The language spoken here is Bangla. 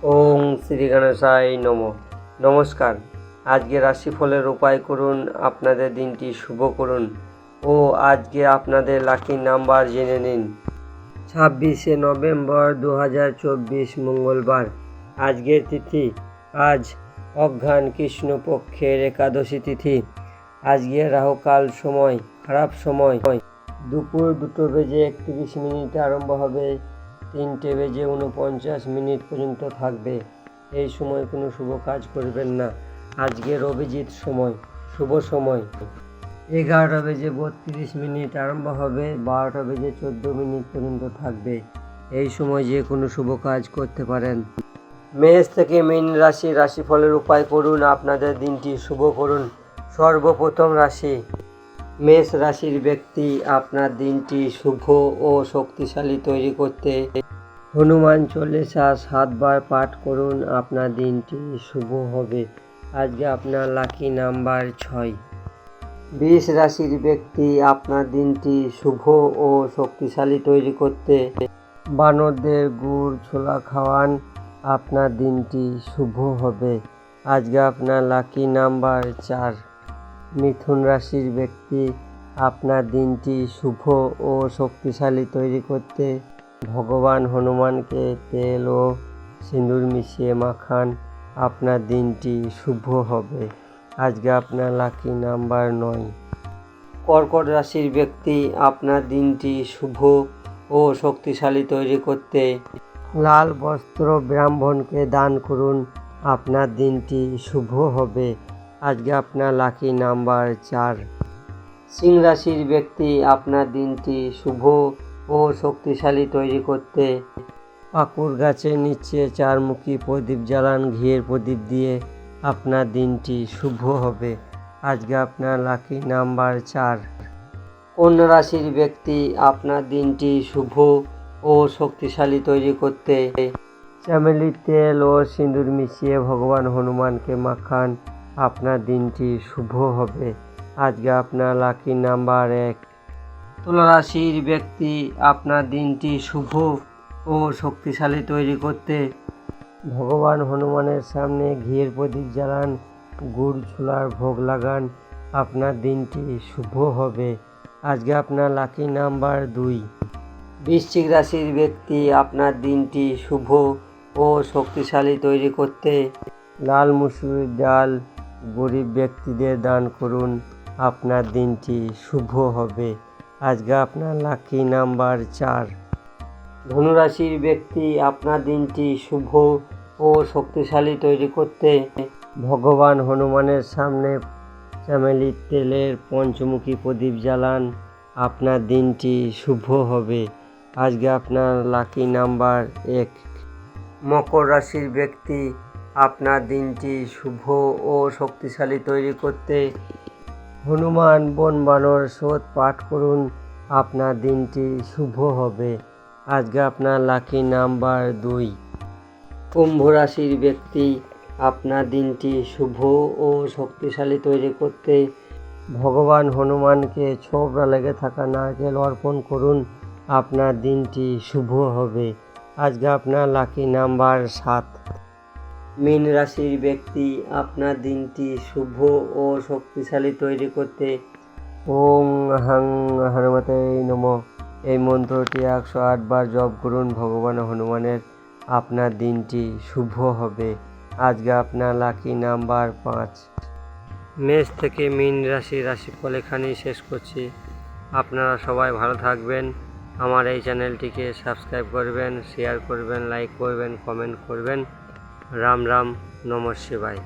ওং শ্রী গণেশায় নমঃ। নমস্কার। আজকে রাশিফলের উপায় করুন, আপনাদের দিনটি শুভ করুন ও আজকে আপনাদের লাকি নাম্বার জেনে নিন। 26শে নভেম্বর 2024 মঙ্গলবার। আজকের তিথি আজ অঘ্রান কৃষ্ণপক্ষের একাদশী তিথি। আজকে রাহুকাল সময় খারাপ সময় দুপুর 2:31 আরম্ভ হবে, 3:49 পর্যন্ত থাকবে। এই সময় কোনো শুভ কাজ করবেন না। আজকের অভিজিৎ সময় শুভ সময় 11:32 আরম্ভ হবে, 12:14 পর্যন্ত থাকবে। এই সময় যে কোনো শুভ কাজ করতে পারেন। মেষ থেকে মীন রাশিফলের উপায় করুন, আপনাদের দিনটি শুভ করুন। সর্বপ্রথম রাশি মেষ রাশির ব্যক্তি, আপনার দিনটি শুভ ও শক্তিশালী তৈরি করতে হনুমান চল্লিশা 7 বার পাঠ করুন, আপনার দিনটি শুভ হবে। আজকে আপনার লাকি নাম্বার 6। বৃষ রাশির ব্যক্তি, আপনার দিনটি শুভ ও শক্তিশালী তৈরি করতে বানরদের গুড় ছোলা খাওয়ান, আপনার দিনটি শুভ হবে। আজকে আপনার লাকি নাম্বার 4। মিথুন রাশির ব্যক্তি, আপনার দিনটি শুভ ও শক্তিশালী তৈরি করতে ভগবান হনুমানকে তেল ও সিঁদুর মিশিয়ে মাখান, আপনার দিনটি শুভ হবে। আজকে আপনার লাকি নাম্বার 9। কর্কট রাশির ব্যক্তি, আপনার দিনটি শুভ ও শক্তিশালী তৈরি করতে লাল বস্ত্র ব্রাহ্মণকে দান করুন, আপনার দিনটি শুভ হবে। আজকে আপনার লাকি নাম্বার 4। সিংহ রাশির ব্যক্তি, আপনার দিনটি শুভ ও শক্তিশালী তৈরি করতে পাকুড় গাছের নিচে 4মুখী প্রদীপ জ্বালান ঘিয়ের প্রদীপ দিয়ে, আপনার দিনটি শুভ হবে। আজকে আপনার লাকি নাম্বার 4। কন্যা রাশির ব্যক্তি, আপনার দিনটি শুভ ও শক্তিশালী তৈরি করতে চামেলির তেল ও সিঁদুর মিশিয়ে ভগবান হনুমানকে মাখান, আপনার দিনটি শুভ হবে। আজকে আপনার লাকি নাম্বার 1। তুলা রাশির ব্যক্তি, আপনার দিনটি শুভ ও শক্তিশালী তৈরি করতে ভগবান হনুমানের সামনে ঘিয়ের প্রদীপ জ্বালান, গুড় ছোলার ভোগ লাগান, আপনার দিনটি শুভ হবে। আজকে আপনার লাকি নাম্বার 2। বৃশ্চিক রাশির ব্যক্তি, আপনার দিনটি শুভ ও শক্তিশালী তৈরি করতে লাল মুসুরির ডাল গরিব ব্যক্তিদের দান করুন, আপনার দিনটি শুভ হবে। আজকে আপনার লাকি নাম্বার 4। ধনুরাশির ব্যক্তি, আপনার দিনটি শুভ ও শক্তিশালী তৈরি করতে ভগবান হনুমানের সামনে চামেলির তেলের পঞ্চমুখী প্রদীপ জ্বালান, আপনার দিনটি শুভ হবে। আজকে আপনার লাকি নাম্বার 1। মকর রাশির ব্যক্তি, আপনার দিনটি শুভ ও শক্তিশালী তৈরি করতে হনুমান বন বানর শোধ পাঠ করুন, আপনার দিনটি শুভ হবে। আজকে আপনার লাকি নাম্বার 2। কুম্ভ রাশির ব্যক্তি, আপনার দিনটি শুভ ও শক্তিশালী তৈরি করতে ভগবান হনুমানকে ছোবড়া লেগে থাকা নারকেল অর্পণ করুন, আপনার দিনটি শুভ হবে। আজকে আপনার লাকি নাম্বার 7। মীন রাশির ব্যক্তি, আপনার দিনটি শুভ ও শক্তিশালী তৈরি করতে ওং হাং হনুমতে নমঃ এই মন্ত্রটি 108 বার জপ করুন ভগবান হনুমানের, আপনার দিনটি শুভ হবে। আজকে আপনার লাকি নাম্বার 5। মেষ থেকে মীন রাশিফল এখানেই শেষ করছি। আপনারা সবাই ভালো থাকবেন। আমার এই চ্যানেলটিকে সাবস্ক্রাইব করবেন, শেয়ার করবেন, লাইক করবেন, কমেন্ট করবেন। রাম রাম, নমঃ শিবায়।